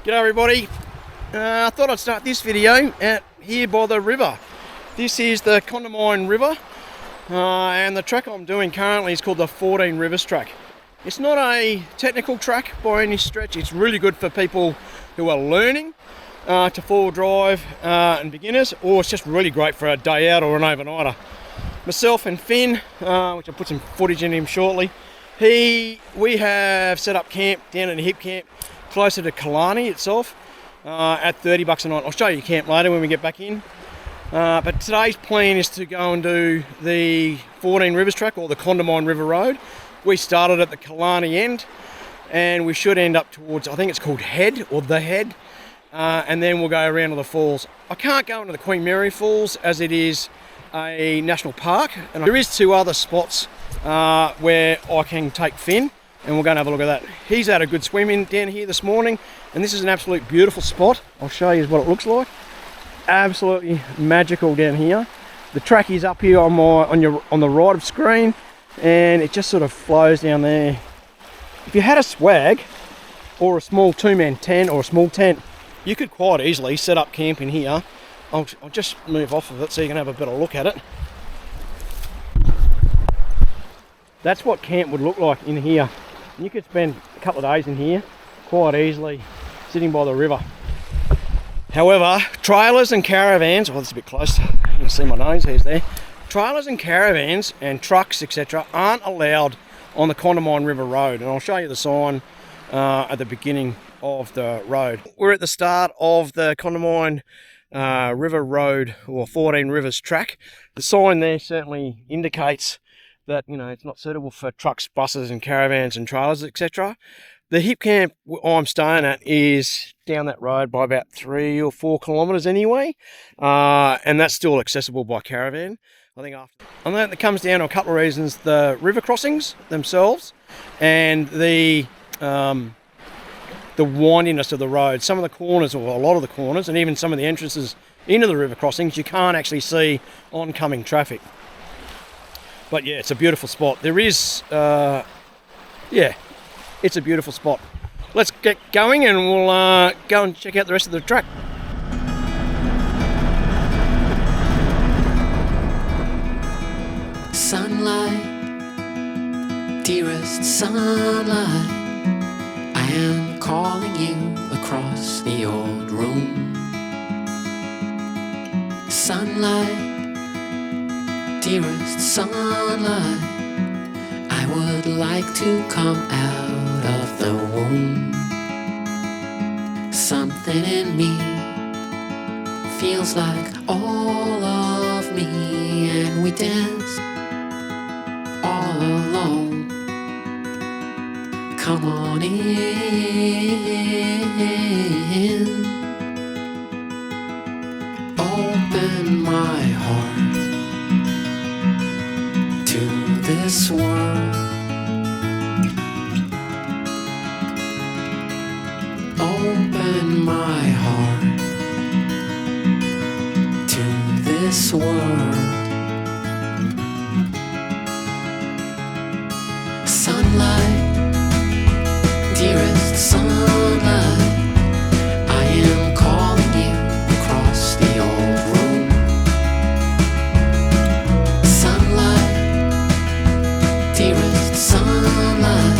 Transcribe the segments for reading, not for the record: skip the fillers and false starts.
G'day everybody. I thought I'd start this video out here by the river. This is the Condamine River and the track I'm doing currently is called the 14 Rivers track. It's not a technical track by any stretch. It's really good for people who are learning to four-wheel drive and beginners, or it's just really great for a day out or an overnighter. Myself and Finn, which I'll put some footage in him shortly, we have set up camp down in the Hipcamp closer to Killarney itself at $30 a night. I'll show you camp later when we get back in. But today's plan is to go and do the 14 Rivers track, or the Condamine River Rd. We started at the Killarney end and we should end up towards, I think it's called Head or the Head, and then we'll go around to the falls. I can't go into the Queen Mary Falls as it is a national park, and there is two other spots where I can take Finn, and we'll go and have a look at that. He's had a good swim in down here this morning, and this is an absolute beautiful spot. I'll show you what it looks like. Absolutely magical down here. The track is up here on the right of screen, and it just sort of flows down there. If you had a swag or a small two-man tent or a small tent, you could quite easily set up camp in here. I'll just move off of it so you can have a better look at it. That's what camp would look like in here. And you could spend a couple of days in here quite easily, sitting by the river. However, trailers and caravans, that's a bit close, you can see my nose hairs there. Trailers and caravans and trucks, etc. aren't allowed on the Condamine River Rd, and I'll show you the sign at the beginning of the road. We're at the start of the Condamine River Rd, or 14 Rivers track. The sign there certainly indicates that, you know, it's not suitable for trucks, buses and caravans and trailers, etc. The Hipcamp I'm staying at is down that road by about 3 or 4 kilometres anyway, and that's still accessible by caravan. I think it comes down to a couple of reasons: the river crossings themselves and the windiness of the road. Some of the corners, or a lot of the corners, and even some of the entrances into the river crossings, you can't actually see oncoming traffic. But yeah, it's a beautiful spot. There is, it's a beautiful spot. Let's get going and we'll go and check out the rest of the track. Sunlight, dearest sunlight, I am calling you across the old room. Sunlight, dearest sunlight, I would like to come out of the womb. Something in me feels like all of me, and we dance all alone. Come on in, open my heart to this world. Open my heart to this world. Sunlight, dearest sunlight, I am calling you across the old room. Sunlight, dearest sunlight,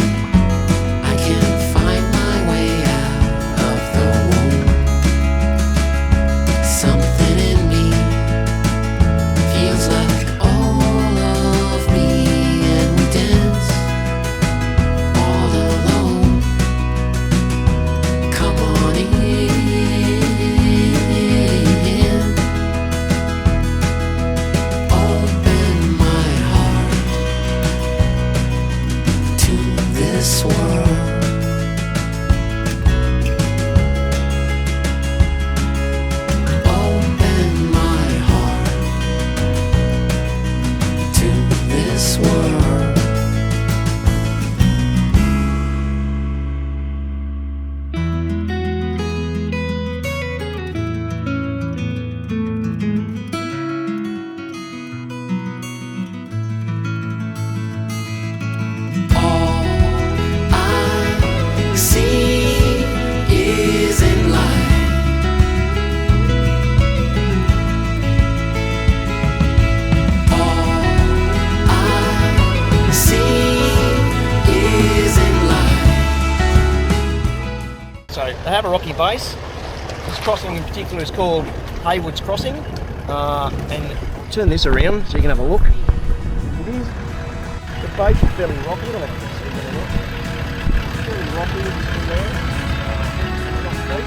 I can find my way out of the womb. Something in me feels So they have a rocky base. This crossing in particular is called Haywood's Crossing. And I'll turn this around so you can have a look. It is, the base is fairly rocky. I don't know if you can see that or not. It's fairly rocky in there. Not steep,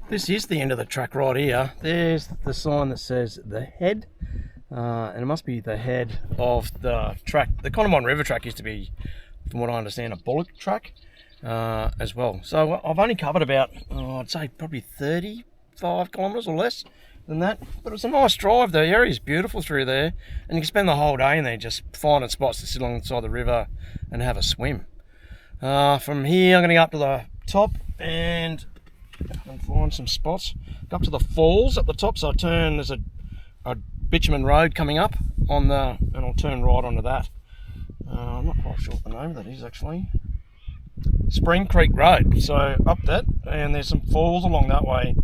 This is the end of the track right here. There's the sign that says the head, and it must be the head of the track. The Condamine River track used to be, from what I understand, a bullock track as well. So I've only covered about, I'd say probably 35 kilometres or less than that. But it's a nice drive. The area is beautiful through there, and you can spend the whole day in there just finding spots to sit alongside the river and have a swim. From here, I'm going to go up to the top and find some spots. Go up to the falls at the top, so I turn, there's a bitumen road coming up on the, and I'll turn right onto that. I'm not quite sure what the name of that is actually. Spring Creek Road, so up that, and there's some falls along that way.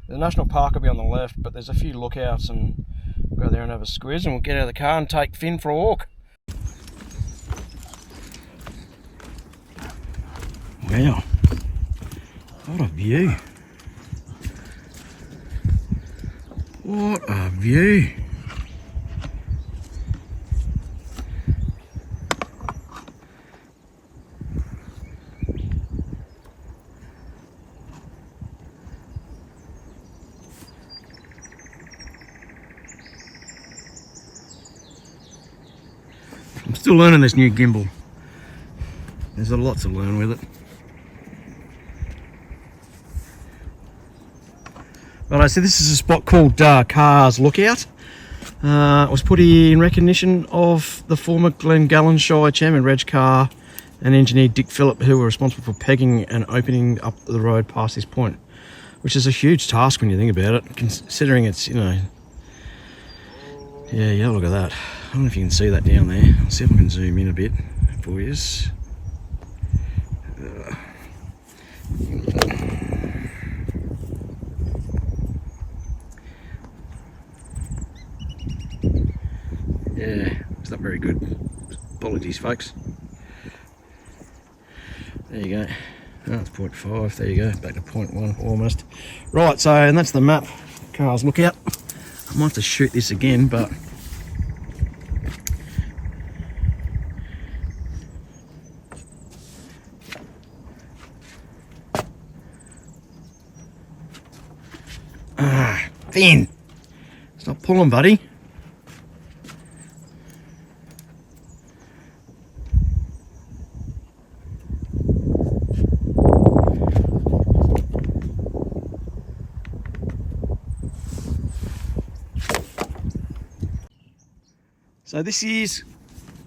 The national park will be on the left, but there's a few lookouts, and we'll go there and have a squiz, and we'll get out of the car and take Finn for a walk. Wow, what a view. What a view. I'm still learning this new gimbal. There's a lot to learn with it. Right, so this is a spot called Carr's Lookout. It was put in recognition of the former Glengallen Shire Chairman Reg Carr and engineer Dick Phillip, who were responsible for pegging and opening up the road past this point, which is a huge task when you think about it, considering it's, you know, yeah, look at that. I don't know if you can see that down there. I'll see if I can zoom in a bit for you. Yeah, it's not very good. Apologies, folks. There you go. Oh, it's 0.5. There you go. Back to 0.1 almost. Right, so, and that's the map. Carr's Lookout. I might have to shoot this again, but Finn, stop pulling, buddy. So this is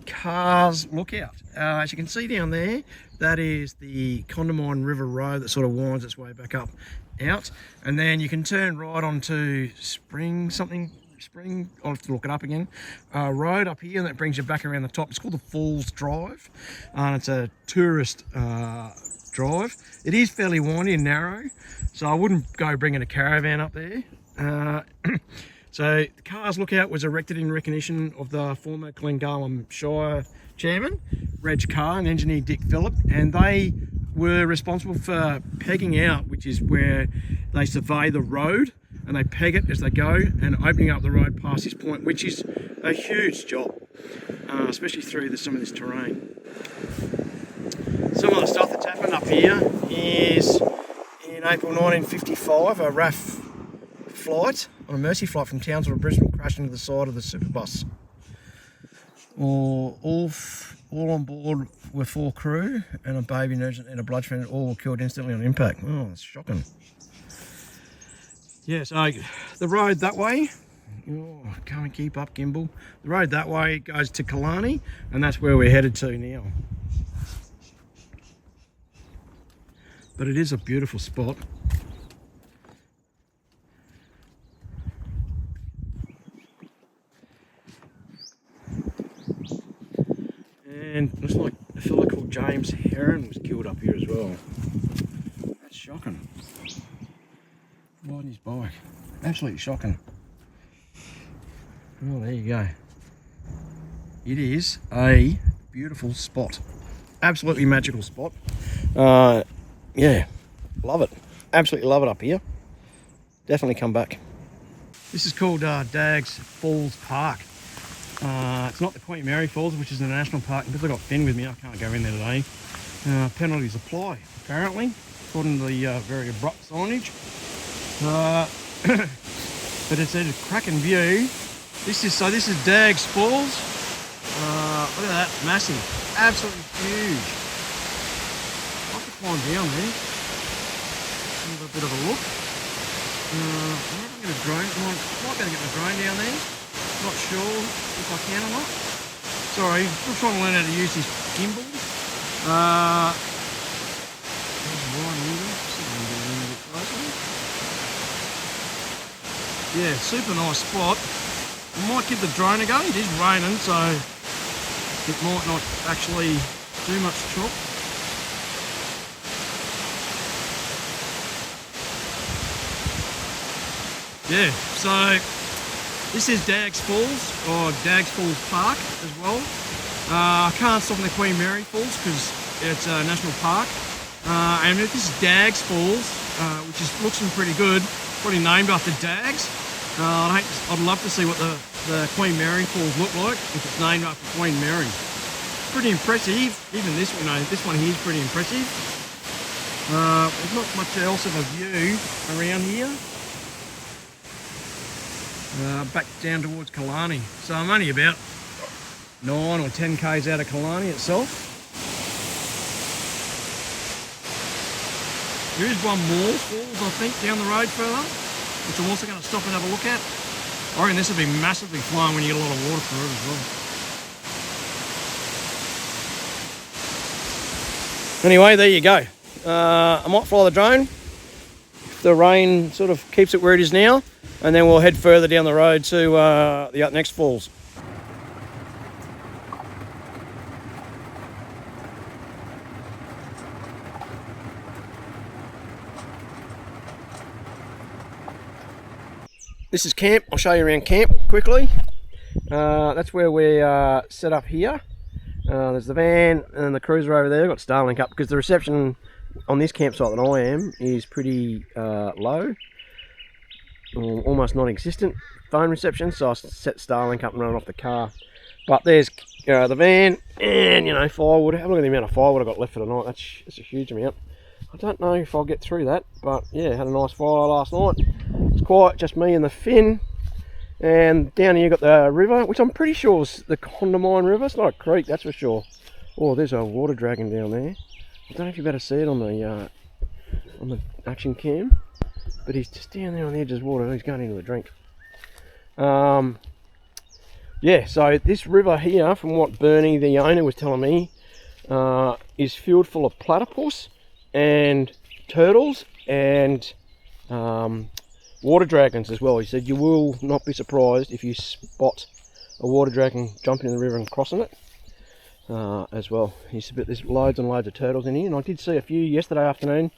Carr's Lookout. As you can see down there, that is the Condamine River Rd that sort of winds its way back up out, and then you can turn right onto Spring, I'll have to look it up again, road up here, and that brings you back around the top. It's called the Falls Drive, and it's a tourist drive. It is fairly windy and narrow, so I wouldn't go bringing a caravan up there. So the Carr's Lookout was erected in recognition of the former Glengallen Shire Chairman, Reg Carr, and engineer Dick Phillip, and they were responsible for pegging out, which is where they survey the road and they peg it as they go, and opening up the road past this point, which is a huge job, especially through some of this terrain. Some of the stuff that's happened up here is in April 1955, a RAF flight on a Mercy flight from Townsville to Brisbane crashed into the side of the superbus. All on board were 4 crew and a baby and a blood transfusion. All were killed instantly on impact. Oh, that's shocking. Yeah, so the road that way Oh, can't keep up, Gimbal. The road that way goes to Killarney, and that's where we're headed to now. But it is a beautiful spot. And it looks like a fella called James Heron was killed up here as well. That's shocking. Riding his bike. Absolutely shocking. Oh, there you go. It is a beautiful spot. Absolutely magical spot. Yeah, love it. Absolutely love it up here. Definitely come back. This is called Daggs Falls Park. It's not the Queen Mary Falls, which is a national park. Because I've got Finn with me, I can't go in there today. Penalties apply, apparently, according to the very abrupt signage. But it's a cracking view. This is Daggs Falls. Look at that, massive, absolutely huge. I'll have to climb down there. Have a bit of a look. I'm not going to drone. I might be able to get my drone down there. Not sure if I can or not. Sorry, still trying to learn how to use this gimbal. Yeah, super nice spot. I might give the drone a go. It is raining, so it might not actually do much chop. Yeah, so this is Daggs Falls, or Daggs Falls Park as well. I can't stop in the Queen Mary Falls because it's a national park. And this is Daggs Falls, which looks pretty good. Probably named after Daggs. I'd love to see what the Queen Mary Falls look like if it's named after Queen Mary. Pretty impressive. Even this one here is pretty impressive. There's not much else of a view around here. Back down towards Killarney. So I'm only about 9 or 10 k's out of Killarney itself. There is one more falls, I think, down the road further, which I'm also going to stop and have a look at. I reckon this will be massively flowing when you get a lot of water through it as well. Anyway, there you go. I might fly the drone if the rain sort of keeps it where it is now, and then we'll head further down the road to the next falls. This is camp. I'll show you around camp quickly. That's where we're set up here. There's the van and the cruiser over there. I've got Starlink up because the reception on this campsite that I am is pretty low, almost non-existent phone reception. So I set Starlink up and run off the car. But there's the van and firewood. Have a look at the amount of firewood I've got left for the night. That's a huge amount. I don't know if I'll get through that, but yeah, had a nice fire last night. It's quiet, just me and the Finn. And down here you've got the river, which I'm pretty sure is the Condamine River. It's not a creek, that's for sure. Oh, there's a water dragon down there. I don't know if you better see it on the action cam, but he's just down there on the edge of the water. He's going into a drink. Yeah, so this river here, from what Bernie, the owner, was telling me, is filled full of platypus and turtles and water dragons as well. He said you will not be surprised if you spot a water dragon jumping in the river and crossing it as well. He said there's loads and loads of turtles in here, and I did see a few yesterday afternoon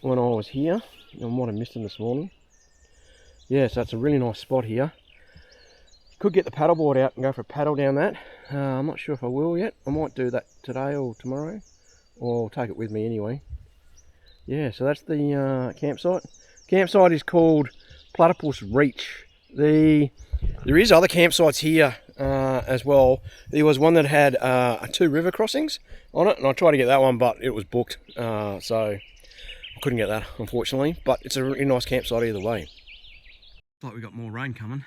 when I was here. I might have missed them this morning. Yeah, so it's a really nice spot here. Could get the paddleboard out and go for a paddle down that. I'm not sure if I will yet. I might do that today or tomorrow, or I'll take it with me anyway. Yeah, so that's the campsite. Campsite is called Platypus Reach. There is other campsites here as well. There was one that had 2 river crossings on it, and I tried to get that one, but it was booked, so I couldn't get that, unfortunately. But it's a really nice campsite either way. Looks like we've got more rain coming.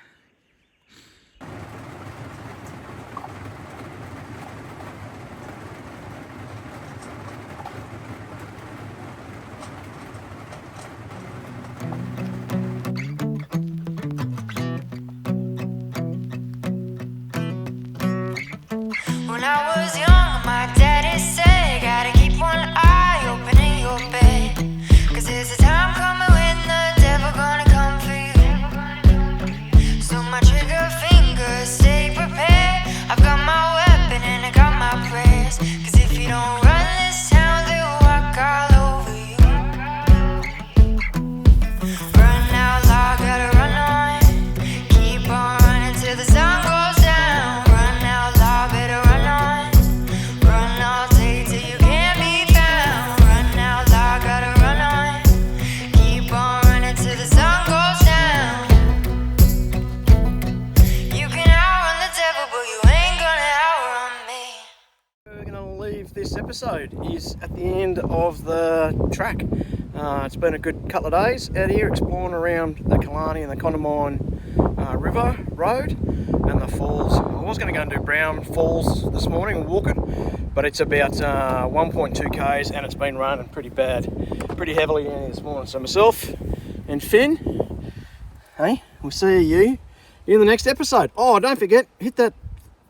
When I was young, my daddy said, gotta keep one eye open in your bed, 'cause there's a time coming when the devil gonna come for you. So my trigger finger, stay prepared. I've got my weapon and I got my prayers, 'cause if you don't run this town, they'll walk all over you. Run out loud, gotta run on. Keep on running till the sun goes down. Run out loud, better run on. Run all day till you can't be found. Run out loud, gotta run on. Keep on running till the sun goes down. You can outrun the devil, but you ain't gonna outrun me. We're going to leave this episode is at the end of the track. It's been a good couple of days out here exploring around the Killarney and the Condamine River Road and the falls. I was going to go and do Brown Falls this morning, walking, but it's about 1.2 k's and it's been raining pretty bad, pretty heavily down here this morning. So myself and Finn, hey, we'll see you in the next episode. Oh, don't forget, hit that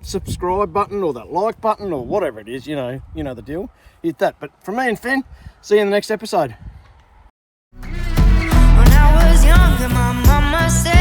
subscribe button or that like button or whatever it is, you know the deal. Hit that. But from me and Finn, see you in the next episode. When I was younger, my mama said,